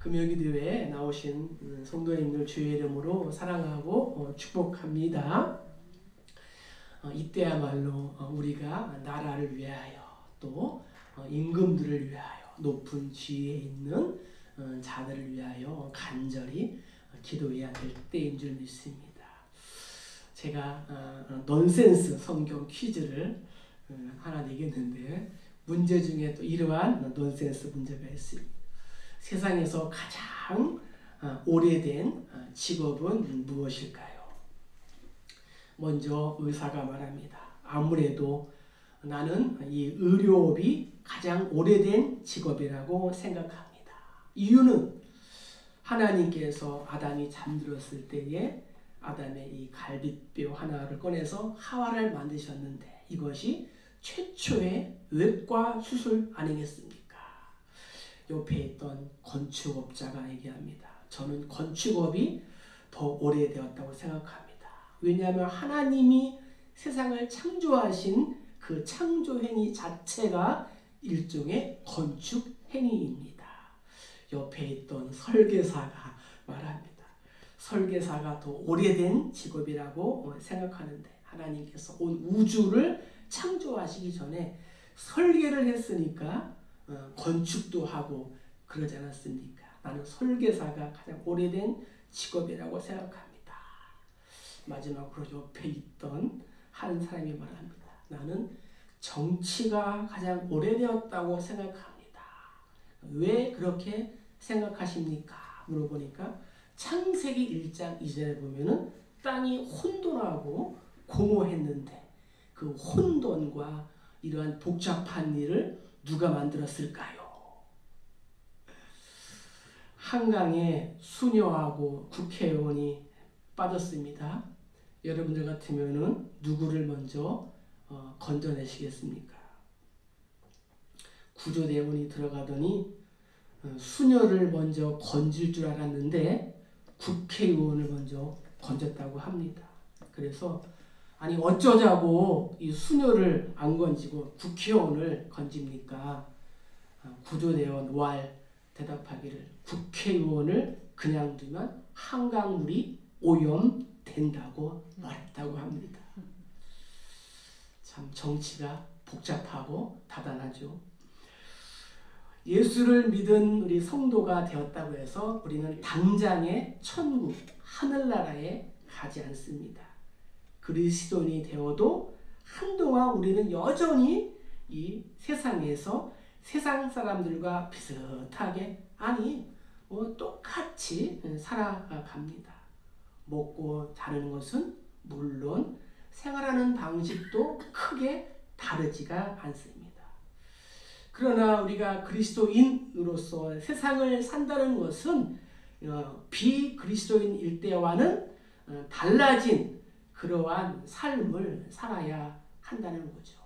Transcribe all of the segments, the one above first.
금요기도회에 나오신 성도님들 주의 이름으로 사랑하고 축복합니다. 이때야말로 우리가 나라를 위하여 또 임금들을 위하여 높은 지위에 있는 자들을 위하여 간절히 기도해야 될 때인 줄 믿습니다. 제가 넌센스 성경 퀴즈를 하나 내겠는데 문제 중에 또 이러한 넌센스 문제가 있습니다. 세상에서 가장 오래된 직업은 무엇일까요? 먼저 의사가 말합니다. 아무래도 나는 이 의료업이 가장 오래된 직업이라고 생각합니다. 이유는 하나님께서 아담이 잠들었을 때에 아담의 이 갈빗뼈 하나를 꺼내서 하와를 만드셨는데 이것이 최초의 외과 수술 아니겠습니까? 옆에 있던 건축업자가 얘기합니다. 저는 건축업이 더 오래되었다고 생각합니다. 왜냐하면 하나님이 세상을 창조하신 그 창조행위 자체가 일종의 건축행위입니다. 옆에 있던 설계사가 말합니다. 설계사가 더 오래된 직업이라고 생각하는데 하나님께서 온 우주를 창조하시기 전에 설계를 했으니까 건축도 하고 그러지 않았습니까? 나는 설계사가 가장 오래된 직업이라고 생각합니다. 마지막으로 옆에 있던 한 사람이 말합니다. 나는 정치가 가장 오래되었다고 생각합니다. 왜 그렇게 생각하십니까? 물어보니까 창세기 1장 2절에 보면은 땅이 혼돈하고 공허했는데 그 혼돈과 이러한 복잡한 일을 누가 만들었을까요? 한강에 수녀하고 국회의원이 빠졌습니다. 여러분들 같으면은 누구를 먼저 건져내시겠습니까? 구조대원이 들어가더니 수녀를 먼저 건질 줄 알았는데 국회의원을 먼저 건졌다고 합니다. 그래서 아니 어쩌자고 이 수녀를 안 건지고 국회의원을 건집니까? 구조대원 왈 대답하기를 국회의원을 그냥 두면 한강물이 오염된다고 말했다고 합니다. 참 정치가 복잡하고 다단하죠. 예수를 믿은 우리 성도가 되었다고 해서 우리는 당장의 천국, 하늘나라에 가지 않습니다. 그리스도인이 되어도 한동안 우리는 여전히 이 세상에서 세상 사람들과 비슷하게 아니 똑같이 살아갑니다. 먹고 자는 것은 물론 생활하는 방식도 크게 다르지가 않습니다. 그러나 우리가 그리스도인으로서 세상을 산다는 것은 비그리스도인일 때와는 달라진 그러한 삶을 살아야 한다는 거죠.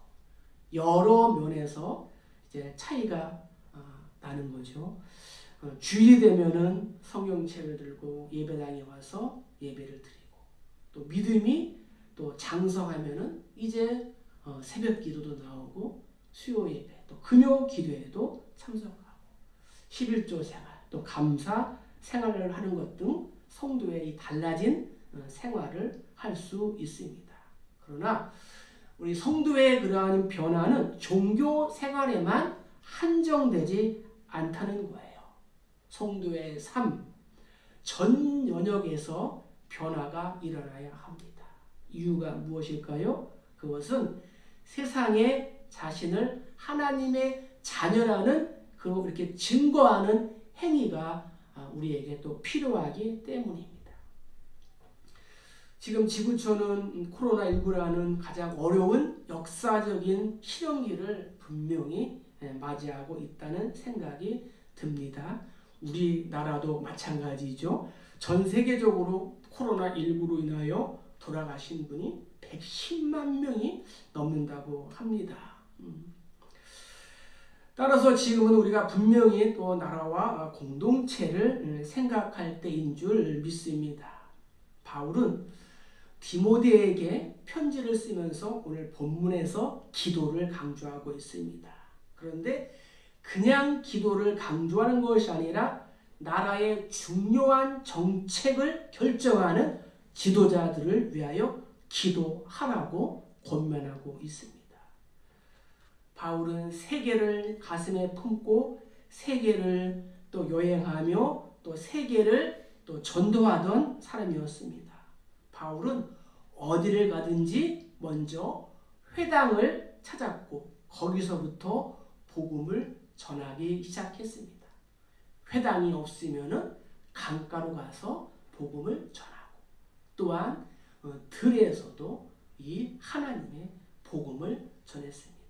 여러 면에서 이제 차이가 나는 거죠. 주일이 되면은 성경책을 들고 예배당에 와서 예배를 드리고 또 믿음이 또 장성하면은 이제 새벽 기도도 나오고 수요 예배 또 금요 기도에도 참석하고 11조 생활 또 감사 생활을 하는 것 등 성도의 이 달라진 생활을 할 수 있습니다. 그러나 우리 성도의 그러한 변화는 종교 생활에만 한정되지 않다는 거예요. 성도의 삶 전 영역에서 변화가 일어나야 합니다. 이유가 무엇일까요? 그것은 세상에 자신을 하나님의 자녀라는 그렇게 증거하는 행위가 우리에게 또 필요하기 때문입니다. 지금 지구촌은 코로나19라는 가장 어려운 역사적인 시련기를 분명히 맞이하고 있다는 생각이 듭니다. 우리나라도 마찬가지죠. 전 세계적으로 코로나19로 인하여 돌아가신 분이 110만 명이 넘는다고 합니다. 따라서 지금은 우리가 분명히 또 나라와 공동체를 생각할 때인 줄 믿습니다. 바울은 디모데에게 편지를 쓰면서 오늘 본문에서 기도를 강조하고 있습니다. 그런데 그냥 기도를 강조하는 것이 아니라 나라의 중요한 정책을 결정하는 지도자들을 위하여 기도하라고 권면하고 있습니다. 바울은 세계를 가슴에 품고 세계를 또 여행하며 또 세계를 또 전도하던 사람이었습니다. 바울은 어디를 가든지 먼저 회당을 찾았고 거기서부터 복음을 전하기 시작했습니다. 회당이 없으면은 강가로 가서 복음을 전하고 또한 들에서도 이 하나님의 복음을 전했습니다.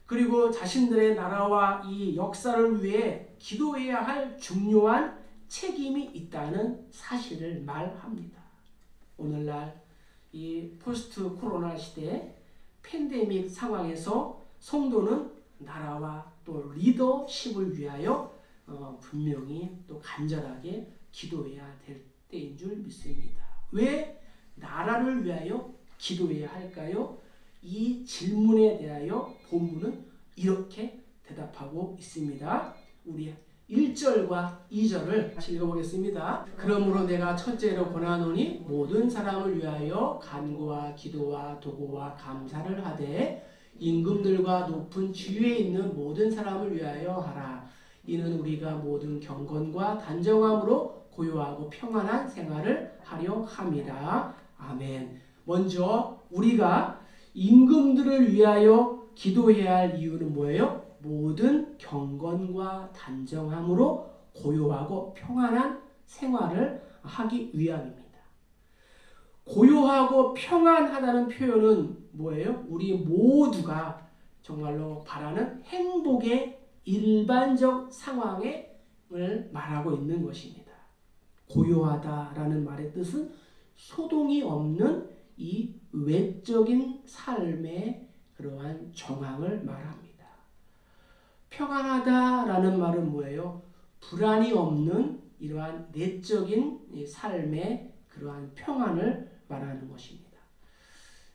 그리고 자신들의 나라와 이 역사를 위해 기도해야 할 중요한 책임이 있다는 사실을 말합니다. 오늘날 이 포스트 코로나 시대 팬데믹 상황에서 성도는 나라와 또 리더십을 위하여 분명히 또 간절하게 기도해야 될 때인 줄 믿습니다. 왜 나라를 위하여 기도해야 할까요? 이 질문에 대하여 본문은 이렇게 대답하고 있습니다. 우리 1절과 2절을 같이 읽어보겠습니다. 그러므로 내가 첫째로 권하노니 모든 사람을 위하여 간구와 기도와 도구와 감사를 하되 임금들과 높은 지위에 있는 모든 사람을 위하여 하라. 이는 우리가 모든 경건과 단정함으로 고요하고 평안한 생활을 하려 함이라. 아멘. 먼저 우리가 임금들을 위하여 기도해야 할 이유는 뭐예요? 모든 경건과 단정함으로 고요하고 평안한 생활을 하기 위함입니다. 고요하고 평안하다는 표현은 뭐예요? 우리 모두가 정말로 바라는 행복의 일반적 상황을 말하고 있는 것입니다. 고요하다라는 말의 뜻은 소동이 없는 이 외적인 삶의 그러한 정황을 말합니다. 평안하다라는 말은 뭐예요? 불안이 없는 이러한 내적인 삶의 그러한 평안을 말하는 것입니다.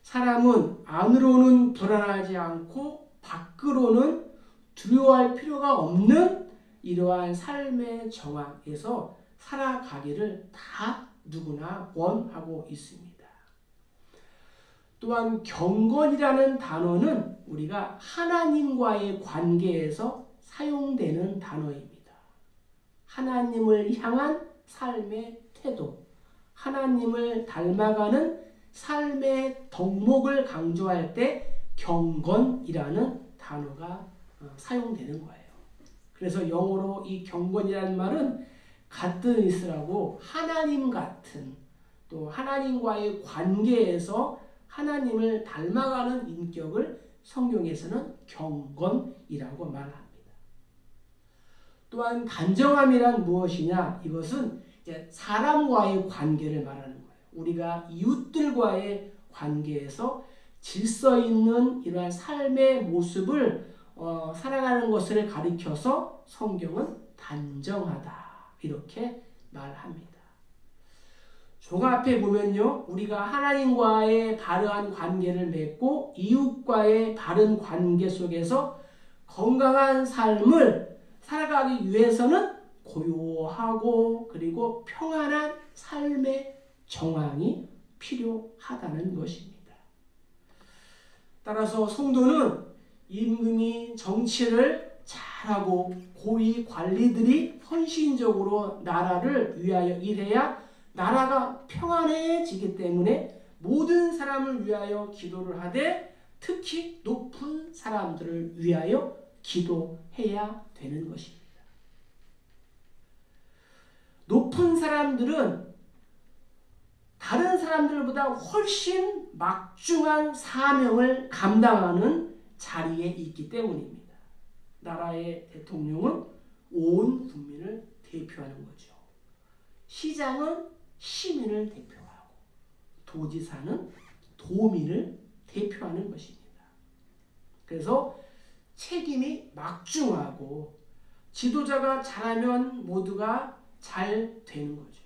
사람은 안으로는 불안하지 않고 밖으로는 두려워할 필요가 없는 이러한 삶의 정황에서 살아가기를 다 누구나 원하고 있습니다. 또한 경건이라는 단어는 우리가 하나님과의 관계에서 사용되는 단어입니다. 하나님을 향한 삶의 태도, 하나님을 닮아가는 삶의 덕목을 강조할 때 경건이라는 단어가 사용되는 거예요. 그래서 영어로 이 경건이라는 말은 같은 이스라고 하나님 같은 또 하나님과의 관계에서 하나님을 닮아가는 인격을 성경에서는 경건이라고 말합니다. 또한 단정함이란 무엇이냐? 이것은 사람과의 관계를 말하는 거예요. 우리가 이웃들과의 관계에서 질서 있는 이러한 삶의 모습을 살아가는 것을 가리켜서 성경은 단정하다 이렇게 말합니다. 종합해 보면요, 우리가 하나님과의 바른 관계를 맺고 이웃과의 바른 관계 속에서 건강한 삶을 살아가기 위해서는 고요하고 그리고 평안한 삶의 정황이 필요하다는 것입니다. 따라서 성도는 임금이 정치를 잘하고 고위 관리들이 헌신적으로 나라를 위하여 일해야 나라가 평안해지기 때문에 모든 사람을 위하여 기도를 하되 특히 높은 사람들을 위하여 기도해야 되는 것입니다. 높은 사람들은 다른 사람들보다 훨씬 막중한 사명을 감당하는 자리에 있기 때문입니다. 나라의 대통령은 온 국민을 대표하는 거죠. 시장은 시민을 대표하고 도지사는 도민을 대표하는 것입니다. 그래서 책임이 막중하고 지도자가 잘하면 모두가 잘 되는 거죠.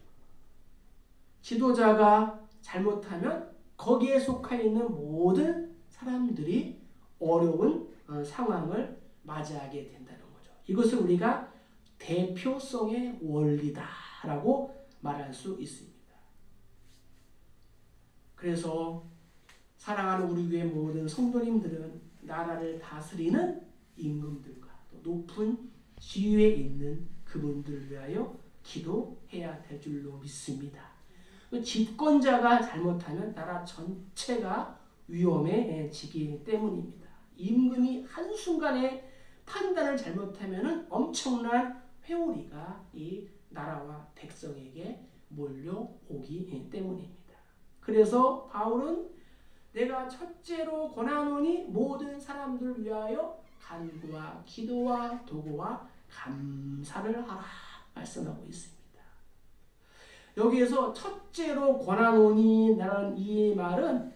지도자가 잘못하면 거기에 속해 있는 모든 사람들이 어려운 상황을 맞이하게 된다는 거죠. 이것을 우리가 대표성의 원리다라고 말할 수 있습니다. 그래서 사랑하는 우리 교회 모든 성도님들은 나라를 다스리는 임금들과 또 높은 지위에 있는 그분들을 위하여 기도해야 될 줄로 믿습니다. 집권자가 잘못하면 나라 전체가 위험에 지기 때문입니다. 임금이 한순간에 판단을 잘못하면 엄청난 회오리가 이 나라와 백성에게 몰려오기 때문입니다. 그래서 바울은 내가 첫째로 권하노니 모든 사람들을 위하여 간구와 기도와 도구와 감사를 하라 말씀하고 있습니다. 여기에서 첫째로 권하노니 라는 이 말은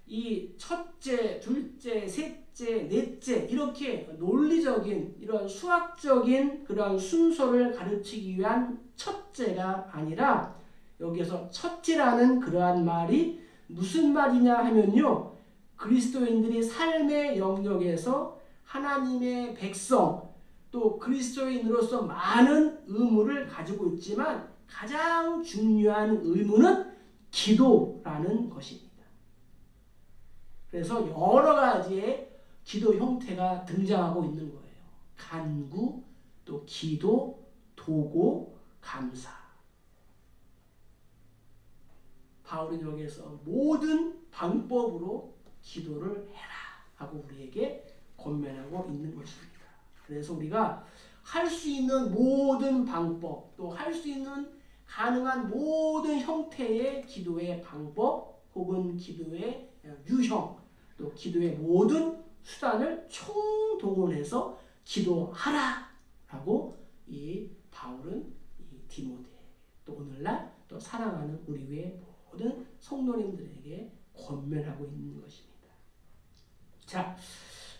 이 첫째, 둘째, 셋째, 넷째 이렇게 논리적인 이런 수학적인 그런 순서를 가르치기 위한 첫째가 아니라 여기에서 첫째라는 그러한 말이 무슨 말이냐 하면요. 그리스도인들이 삶의 영역에서 하나님의 백성 또 그리스도인으로서 많은 의무를 가지고 있지만 가장 중요한 의무는 기도라는 것입니다. 그래서 여러 가지의 기도 형태가 등장하고 있는 거예요. 간구, 또 기도, 도고, 감사. 바울은 여기에서 모든 방법으로 기도를 해라 하고 우리에게 권면하고 있는 것입니다. 그래서 우리가 할 수 있는 모든 방법, 또 할 수 있는 가능한 모든 형태의 기도의 방법 혹은 기도의 유형, 또 기도의 모든 수단을 총동원해서 기도하라 라고 이 바울은 이 디모데 또 오늘날 또 사랑하는 우리 교회 모든 성도님들에게 권면하고 있는 것입니다. 자,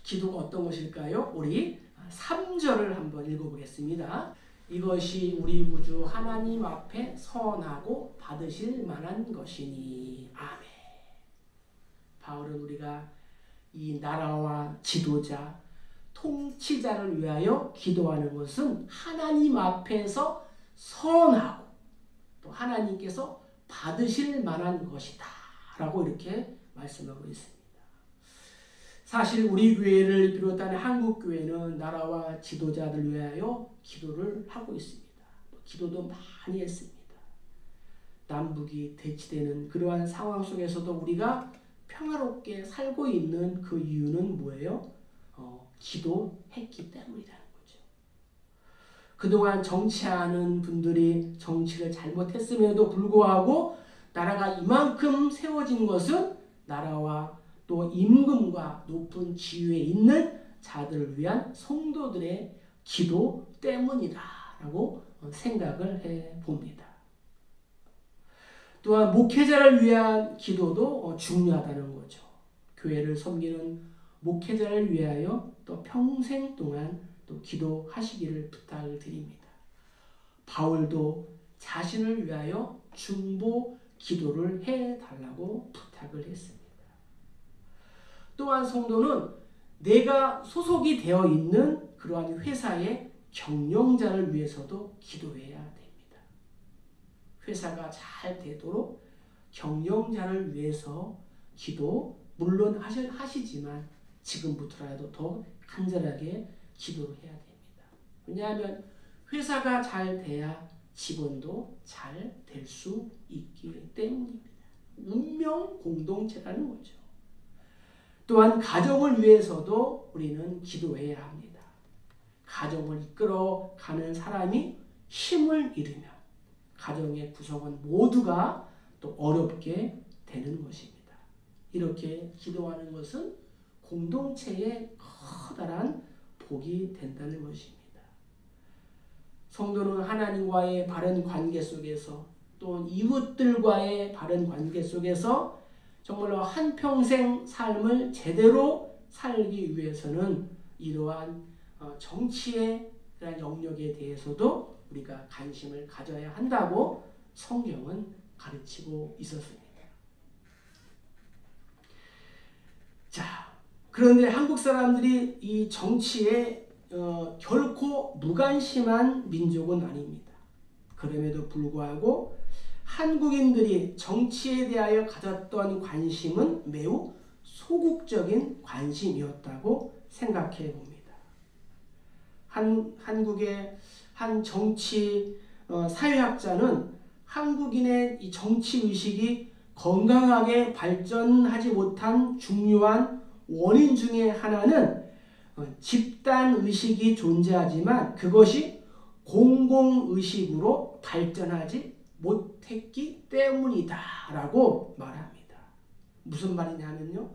기도가 어떤 것일까요? 우리 3절을 한번 읽어보겠습니다. 이것이 우리 구주 하나님 앞에 선하고 받으실 만한 것이니. 아멘. 바울은 우리가 이 나라와 지도자, 통치자를 위하여 기도하는 것은 하나님 앞에서 선하고 또 하나님께서 받으실 만한 것이다 라고 이렇게 말씀하고 있습니다. 사실 우리 교회를 비롯한 한국 교회는 나라와 지도자들 위하여 기도를 하고 있습니다. 기도도 많이 했습니다. 남북이 대치되는 그러한 상황 속에서도 우리가 평화롭게 살고 있는 그 이유는 뭐예요? 기도했기 때문이라는 거죠. 그동안 정치하는 분들이 정치를 잘못했음에도 불구하고 나라가 이만큼 세워진 것은 나라와 또 임금과 높은 지위에 있는 자들을 위한 성도들의 기도 때문이다라고 생각을 해봅니다. 또한 목회자를 위한 기도도 중요하다는 거죠. 교회를 섬기는 목회자를 위하여 또 평생 동안 또 기도하시기를 부탁을 드립니다. 바울도 자신을 위하여 중보 기도를 해달라고 부탁을 했습니다. 또한 성도는 내가 소속이 되어 있는 그러한 회사의 경영자를 위해서도 기도해야 됩니다. 회사가 잘 되도록 경영자를 위해서 기도 물론 하시지만 지금부터라도 더 간절하게 기도를 해야 됩니다. 왜냐하면 회사가 잘 돼야 직원도 잘 될 수 있기 때문입니다. 운명 공동체라는 거죠. 또한 가정을 위해서도 우리는 기도해야 합니다. 가정을 이끌어가는 사람이 힘을 잃으면 가정의 구성원 모두가 또 어렵게 되는 것입니다. 이렇게 기도하는 것은 공동체의 커다란 복이 된다는 것입니다. 성도는 하나님과의 바른 관계 속에서 또 이웃들과의 바른 관계 속에서 정말로 한평생 삶을 제대로 살기 위해서는 이러한 정치의 영역에 대해서도 우리가 관심을 가져야 한다고 성경은 가르치고 있었습니다. 자, 그런데 한국 사람들이 이 정치에 결코 무관심한 민족은 아닙니다. 그럼에도 불구하고 한국인들이 정치에 대하여 가졌던 관심은 매우 소극적인 관심이었다고 생각해 봅니다. 한국의 한 정치 사회학자는 한국인의 이 정치의식이 건강하게 발전하지 못한 중요한 원인 중에 하나는 집단의식이 존재하지만 그것이 공공의식으로 발전하지 못했기 때문이다 라고 말합니다. 무슨 말이냐면요.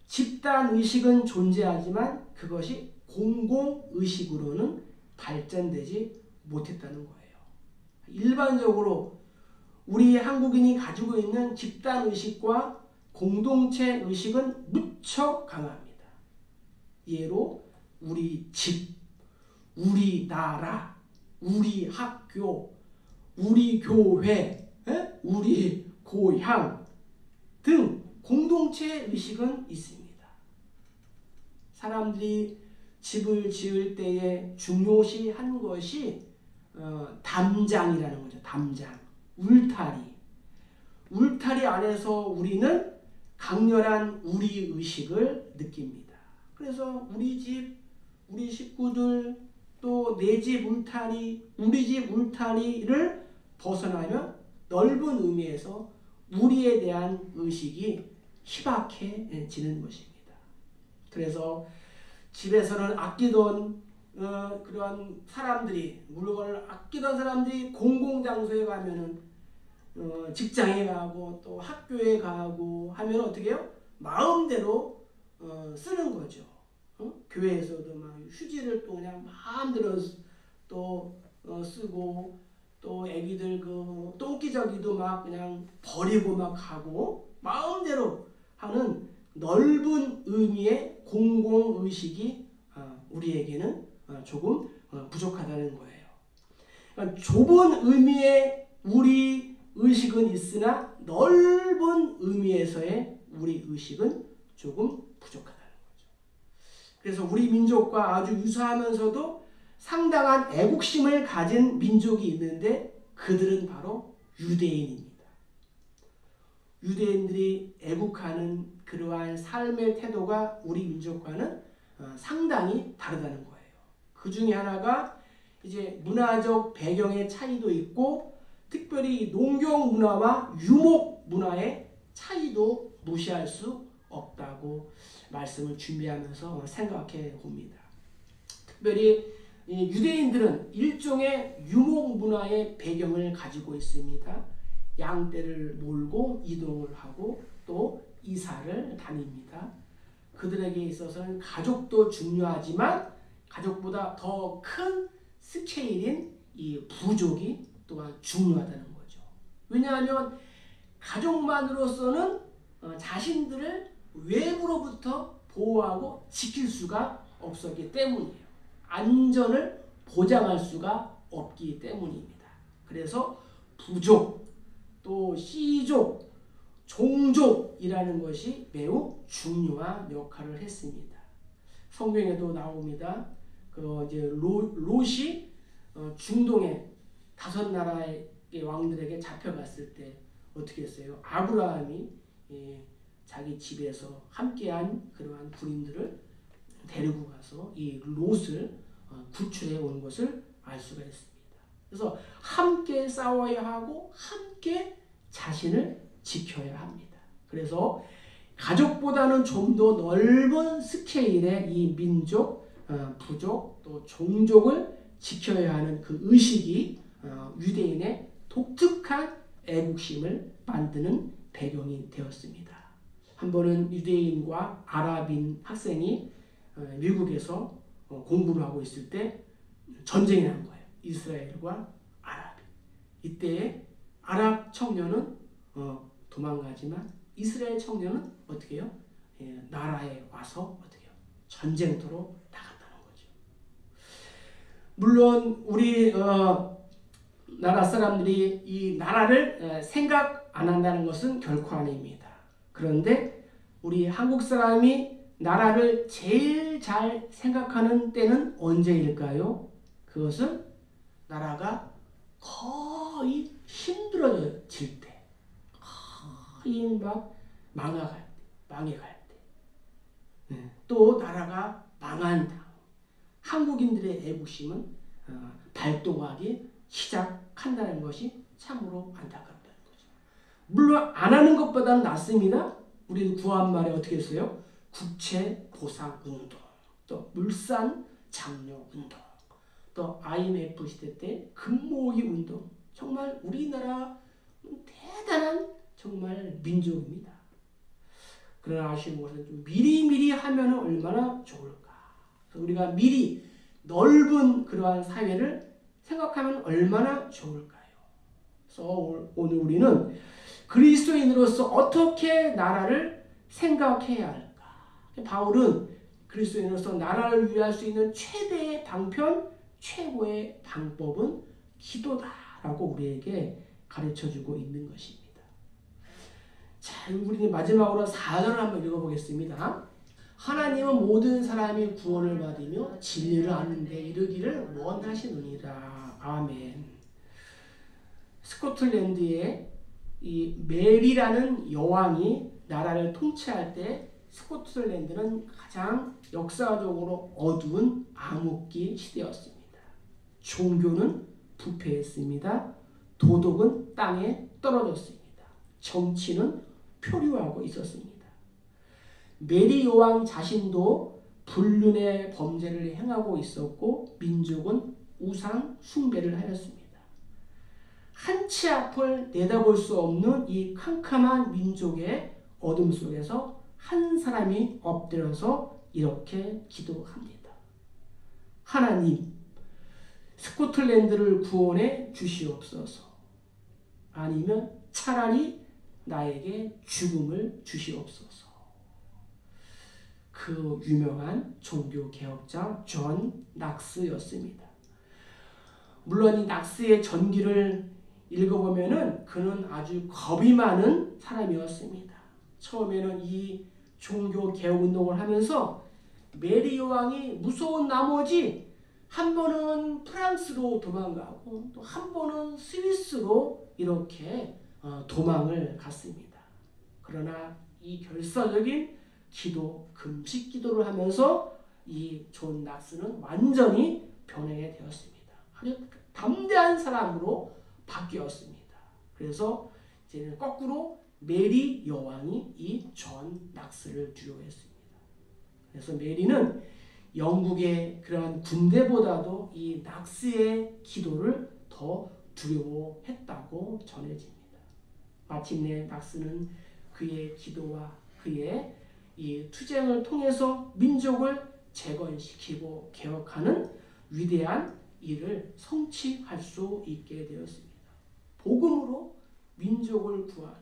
집단의식은 존재하지만 그것이 공공의식으로는 발전되지 못했다는 거예요. 일반적으로 우리 한국인이 가지고 있는 집단의식과 공동체의식은 무척 강합니다. 예로 우리 집, 우리 나라, 우리 학교, 우리 교회, 우리 고향 등 공동체의식은 있습니다. 사람들이 집을 지을 때에 중요시한 것이 담장이라는 거죠. 담장, 울타리. 울타리 안에서 우리는 강렬한 우리 의식을 느낍니다. 그래서 우리 집, 우리 식구들, 또 내 집 울타리, 우리 집 울타리를 벗어나면 넓은 의미에서 우리에 대한 의식이 희박해지는 것입니다. 그래서 집에서는 아끼던 그런 사람들이, 물건을 아끼던 사람들이 공공장소에 가면은 직장에 가고 또 학교에 가고 하면 어떻게 해요? 마음대로 쓰는 거죠. 교회에서도 막 휴지를 또 그냥 마음대로 또 쓰고, 또 애기들 그 똥기저귀도 막 그냥 버리고 막 하고 마음대로 하는 넓은 의미의 공공의식이 우리에게는 조금 부족하다는 거예요. 그러니까 좁은 의미의 우리 의식은 있으나 넓은 의미에서의 우리 의식은 조금 부족하다는 거죠. 그래서 우리 민족과 아주 유사하면서도 상당한 애국심을 가진 민족이 있는데 그들은 바로 유대인입니다. 유대인들이 애국하는 그러한 삶의 태도가 우리 민족과는 상당히 다르다는 거예요. 그 중에 하나가 이제 문화적 배경의 차이도 있고, 특별히 농경 문화와 유목 문화의 차이도 무시할 수 없다고 말씀을 준비하면서 생각해 봅니다. 특별히 유대인들은 일종의 유목 문화의 배경을 가지고 있습니다. 양떼를 몰고 이동을 하고 또 이사를 다닙니다. 그들에게 있어서는 가족도 중요하지만 가족보다 더 큰 스케일인 이 부족이 또한 중요하다는 거죠. 왜냐하면 가족만으로서는 자신들을 외부로부터 보호하고 지킬 수가 없었기 때문이에요. 안전을 보장할 수가 없기 때문입니다. 그래서 부족, 또 씨족, 종족이라는 것이 매우 중요한 역할을 했습니다. 성경에도 나옵니다. 이제 롯이 중동의 5나라의 왕들에게 잡혀갔을 때 어떻게 했어요? 아브라함이 자기 집에서 함께한 그러한 군인들을 데리고 가서 이 롯을 구출해 온 것을 알 수가 있습니다. 그래서 함께 싸워야 하고 함께 자신을 지켜야 합니다. 그래서 가족보다는 좀 더 넓은 스케일의 이 민족, 부족, 또 종족을 지켜야 하는 그 의식이 유대인의 독특한 애국심을 만드는 배경이 되었습니다. 한 번은 유대인과 아랍인 학생이 미국에서 공부를 하고 있을 때 전쟁이 난 거예요. 이스라엘과 아랍이. 이때 아랍 청년은 도망가지만 이스라엘 청년은 어떻게 해요? 나라에 와서 어떻게 해요? 전쟁터로 나간다는 거죠. 물론 우리 나라 사람들이 이 나라를 생각 안 한다는 것은 결코 아닙니다. 그런데 우리 한국 사람이 나라를 제일 잘 생각하는 때는 언제일까요? 그것은 나라가 거의 힘들어질 때, 거의 막 망해갈 때, 또 나라가 망한 다음 한국인들의 애국심은 발동하기 시작한다는 것이 참으로 안타깝다는 거죠. 물론 안 하는 것보다는 낫습니다. 우리 구한말에 어떻게 했어요? 국채 보상운동, 또 물산 장려운동, 또 IMF 시대 때 금모으기 운동. 정말 우리나라 대단한 정말 민족입니다. 그러나 아쉬운 것은 좀 미리미리 하면 얼마나 좋을까. 우리가 미리 넓은 그러한 사회를 생각하면 얼마나 좋을까요? 그래서 오늘 우리는 그리스도인으로서 어떻게 나라를 생각해야 할까? 바울은 그리스도인으로서 나라를 위할 수 있는 최대의 방편, 최고의 방법은 기도다라고 우리에게 가르쳐주고 있는 것입니다. 자, 우리는 마지막으로 4절을 한번 읽어보겠습니다. 하나님은 모든 사람이 구원을 받으며 진리를 아는 데 이르기를 원하시느니라. 아멘. 스코틀랜드의 이 메리라는 여왕이 나라를 통치할 때 스코틀랜드는 가장 역사적으로 어두운 암흑기 시대였습니다. 종교는 부패했습니다. 도덕은 땅에 떨어졌습니다. 정치는 표류하고 있었습니다. 메리 여왕 자신도 불륜의 범죄를 행하고 있었고 민족은 우상 숭배를 하였습니다. 한치 앞을 내다볼 수 없는 이 캄캄한 민족의 어둠 속에서 한 사람이 엎드려서 이렇게 기도합니다. 하나님, 스코틀랜드를 구원해 주시옵소서. 아니면 차라리 나에게 죽음을 주시옵소서. 그 유명한 종교개혁자 존 낙스였습니다. 물론 이 낙스의 전기를 읽어보면은 그는 아주 겁이 많은 사람이었습니다. 처음에는 이 종교개혁운동을 하면서 메리 여왕이 무서운 나머지 한 번은 프랑스로 도망가고 또 한 번은 스위스로 이렇게 도망을 갔습니다. 그러나 이 결사적인 기도, 금식 기도를 하면서 이 존 낙스는 완전히 변하게 되었습니다. 아주 담대한 사람으로 바뀌었습니다. 그래서 이제는 거꾸로 메리 여왕이 이 존 낙스를 두려워했습니다. 그래서 메리는 영국의 그러한 군대보다도 이 낙스의 기도를 더 두려워했다고 전해집니다. 마침내 낙스는 그의 기도와 그의 이 투쟁을 통해서 민족을 재건시키고 개혁하는 위대한 일을 성취할 수 있게 되었습니다. 복음으로 민족을 구하는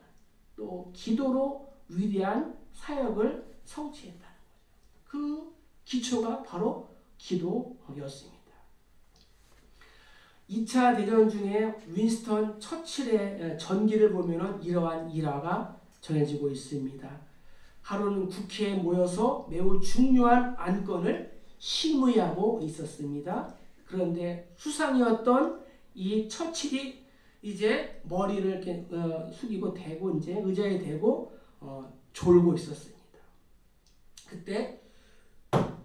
또 기도로 위대한 사역을 성취했다는 거죠. 그 기초가 바로 기도였습니다. 2차 대전 중에 윈스턴 처칠의 전기를 보면 이러한 일화가 전해지고 있습니다. 하루는 국회에 모여서 매우 중요한 안건을 심의하고 있었습니다. 그런데 수상이었던 이 처칠이 이제 머리를 이렇게 숙이고 대고 이제 의자에 대고 졸고 있었습니다. 그때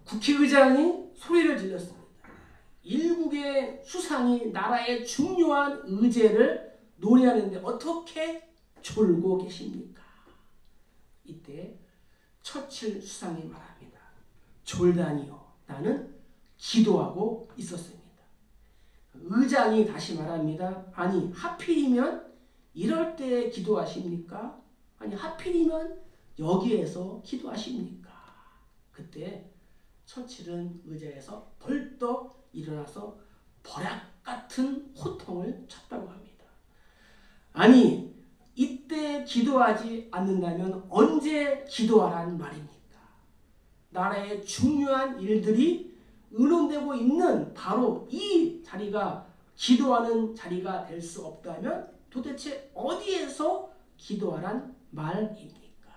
국회의장이 소리를 질렀습니다. 일국의 수상이 나라의 중요한 의제를 논의하는데 어떻게 졸고 계십니까? 이때 처칠 수상이 말합니다. 졸다니요. 나는 기도하고 있었습니다. 의장이 다시 말합니다. 아니 하필이면 이럴 때 기도하십니까? 아니 하필이면 여기에서 기도하십니까? 그때 처칠은 의자에서 벌떡 일어나서 버락 같은 호통을 쳤다고 합니다. 아니 이때 기도하지 않는다면 언제 기도하란 말입니까? 나라의 중요한 일들이 의논되고 있는 바로 이 자리가 기도하는 자리가 될 수 없다면 도대체 어디에서 기도하란 말입니까?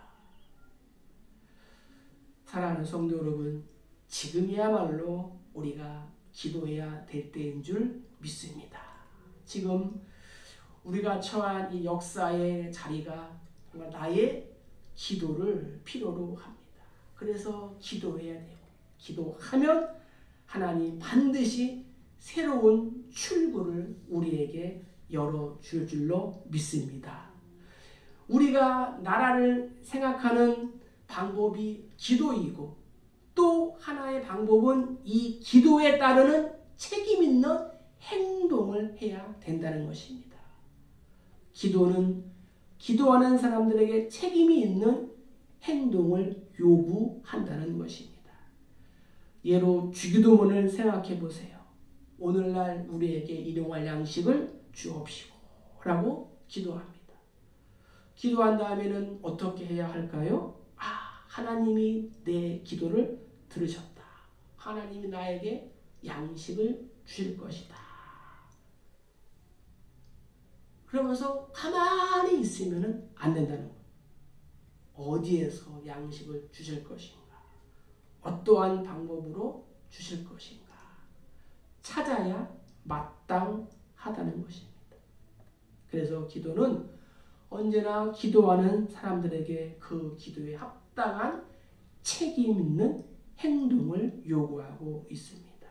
사랑하는 성도 여러분, 지금이야말로 우리가 기도해야 될 때인 줄 믿습니다. 지금 우리가 처한 이 역사의 자리가 정말 나의 기도를 필요로 합니다. 그래서 기도해야 되고, 기도하면 하나님 반드시 새로운 출구를 우리에게 열어줄 줄로 믿습니다. 우리가 나라를 생각하는 방법이 기도이고, 또 하나의 방법은 이 기도에 따르는 책임 있는 행동을 해야 된다는 것입니다. 기도는 기도하는 사람들에게 책임이 있는 행동을 요구한다는 것입니다. 예로 주기도문을 생각해 보세요. 오늘날 우리에게 일용할 양식을 주옵시고 라고 기도합니다. 기도한 다음에는 어떻게 해야 할까요? 하나님이 내 기도를 들으셨다. 하나님이 나에게 양식을 주실 것이다. 그러면서 가만히 있으면 안 된다는 거예요. 어디에서 양식을 주실 것인가? 어떠한 방법으로 주실 것인가? 찾아야 마땅하다는 것입니다. 그래서 기도는 언제나 기도하는 사람들에게 그 기도에 합당한 책임 있는 행동을 요구하고 있습니다.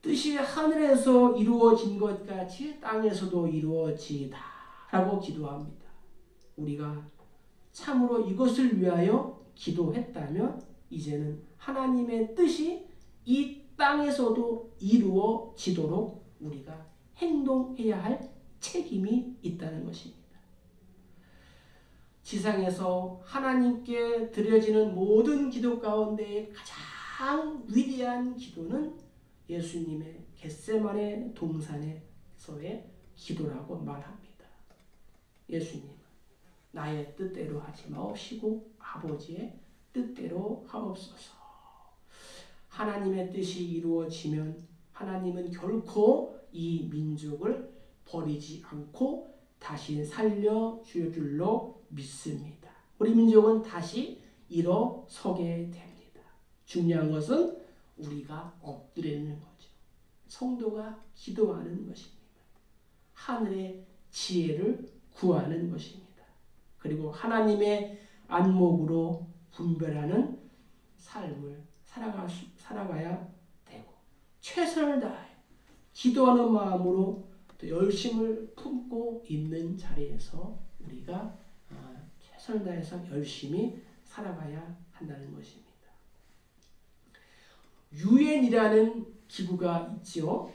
뜻이 하늘에서 이루어진 것 같이 땅에서도 이루어지다 라고 기도합니다. 우리가 참으로 이것을 위하여 기도했다면 이제는 하나님의 뜻이 이 땅에서도 이루어지도록 우리가 행동해야 할 책임이 있다는 것입니다. 지상에서 하나님께 드려지는 모든 기도 가운데 가장 위대한 기도는 예수님의 겟세마네 동산에서의 기도라고 말합니다. 예수님, 나의 뜻대로 하지 마옵시고 아버지의 뜻대로 하옵소서. 하나님의 뜻이 이루어지면 하나님은 결코 이 민족을 버리지 않고 다시 살려줄 줄로 믿습니다. 우리 민족은 다시 일어서게 됩니다. 중요한 것은 우리가 엎드리는 거죠. 성도가 기도하는 것입니다. 하늘의 지혜를 구하는 것입니다. 그리고 하나님의 안목으로 분별하는 삶을 살아가야 되고, 최선을 다해 기도하는 마음으로 또 열심을 품고 있는 자리에서 우리가 최선을 다해서 열심히 살아가야 한다는 것입니다. 유엔이라는 기구가 있죠.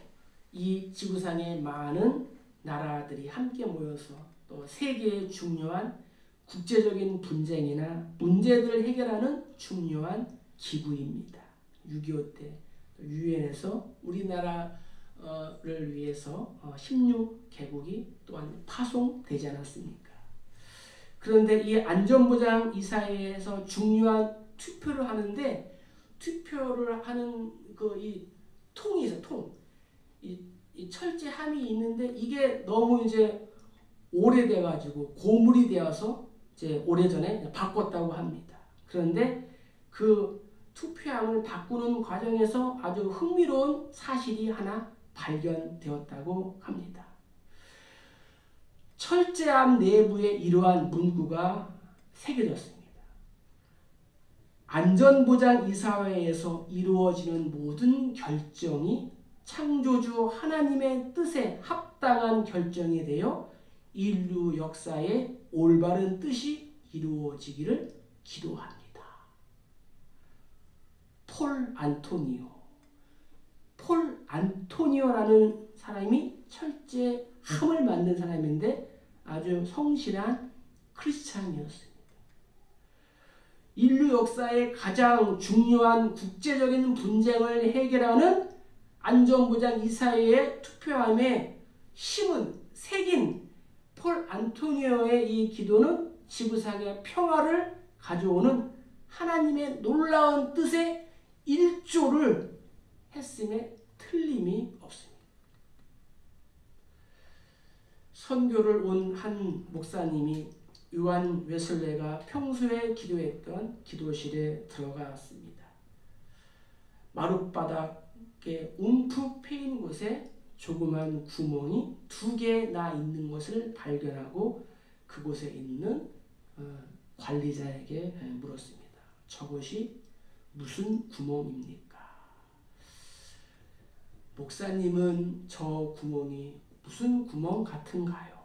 이 지구상에 많은 나라들이 함께 모여서 또 세계의 중요한 국제적인 분쟁이나 문제들을 해결하는 중요한 기구입니다. 6.25 때 유엔에서 우리나라를 위해서 16개국이 또한 파송되지 않았습니까? 그런데 이 안전보장 이사회에서 중요한 투표를 하는데, 투표를 하는 이 통이 있어요. 통. 이 철제함이 있는데 이게 너무 이제 오래돼 가지고 고물이 되어서 이제 오래전에 바꿨다고 합니다. 그런데 그 투표함을 바꾸는 과정에서 아주 흥미로운 사실이 하나 발견되었다고 합니다. 철제함 내부에 이러한 문구가 새겨졌습니다. 안전보장이사회에서 이루어지는 모든 결정이 창조주 하나님의 뜻에 합당한 결정이 되어 인류 역사의 올바른 뜻이 이루어지기를 기도합니다. 폴 안토니오라는 사람이 철제함을 만든 사람인데 아주 성실한 크리스찬이었습니다. 인류 역사의 가장 중요한 국제적인 분쟁을 해결하는 안전보장 이사회의 투표함에 힘은 새긴 폴 안토니오의 이 기도는 지구상의 평화를 가져오는 하나님의 놀라운 뜻에 일조를 했음에 틀림이 없습니다. 선교를 온 한 목사님이 요한 웨슬레가 평소에 기도했던 기도실에 들어갔습니다. 마룻바닥에 움푹 패인 곳에 조그만 구멍이 2개 나 있는 것을 발견하고 그곳에 있는 관리자에게 물었습니다. 저것이 무슨 구멍입니까? 목사님은 저 구멍이 무슨 구멍 같은가요?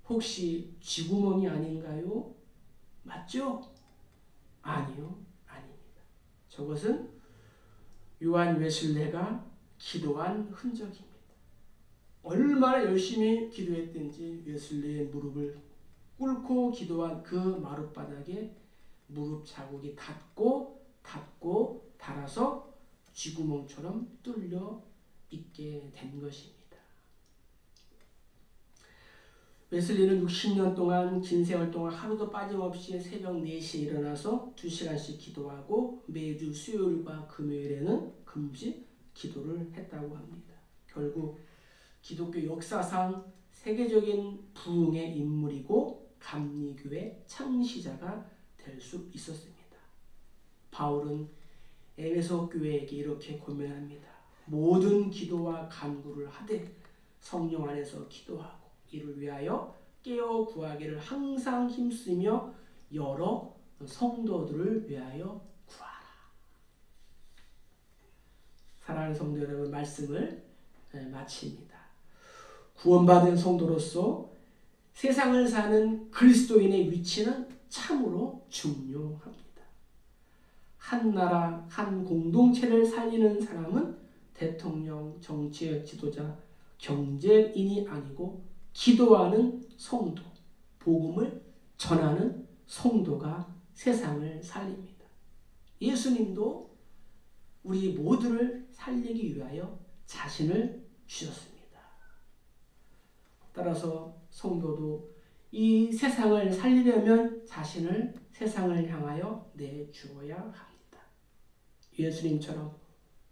혹시 쥐구멍이 아닌가요? 맞죠? 아니요, 아닙니다. 저것은 요한 웨슬레가 기도한 흔적입니다. 얼마나 열심히 기도했든지 웨슬레의 무릎을 꿇고 기도한 그 마룻바닥에 무릎 자국이 닿고 닳아서 쥐구멍처럼 뚫려 있게 된 것입니다. 웨슬리는 60년 동안 긴 세월 동안 하루도 빠짐없이 새벽 4시에 일어나서 2시간씩 기도하고 매주 수요일과 금요일에는 금식 기도를 했다고 합니다. 결국 기독교 역사상 세계적인 부흥의 인물이고 감리교회 창시자가 될 수 있었습니다. 바울은 에베소 교회에게 이렇게 고면합니다. 모든 기도와 간구를 하되 성령 안에서 기도하고 이를 위하여 깨어 구하기를 항상 힘쓰며 여러 성도들을 위하여 구하라. 사랑하는 성도 여러분, 말씀을 마칩니다. 구원받은 성도로서 세상을 사는 그리스도인의 위치는 참으로 중요합니다. 한 나라, 한 공동체를 살리는 사람은 대통령, 정치의 지도자, 경제인이 아니고 기도하는 성도, 복음을 전하는 성도가 세상을 살립니다. 예수님도 우리 모두를 살리기 위하여 자신을 주셨습니다. 따라서 성도도 이 세상을 살리려면 자신을 세상을 향하여 내주어야 합니다. 예수님처럼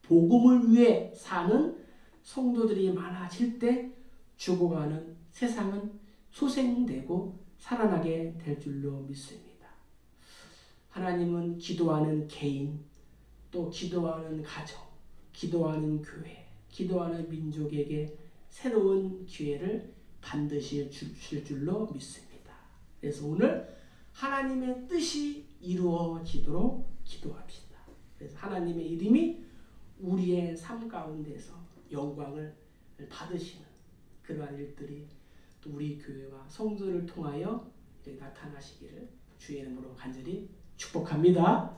복음을 위해 사는 성도들이 많아질 때 죽어가는 세상은 소생되고 살아나게 될 줄로 믿습니다. 하나님은 기도하는 개인, 또 기도하는 가정, 기도하는 교회, 기도하는 민족에게 새로운 기회를 반드시 주실 줄로 믿습니다. 그래서 오늘 하나님의 뜻이 이루어지도록 기도합시다. 그래서 하나님의 이름이 우리의 삶 가운데서 영광을 받으시는 그러한 일들이 또 우리 교회와 성도를 통하여 나타나시기를 주의 이름으로 간절히 축복합니다.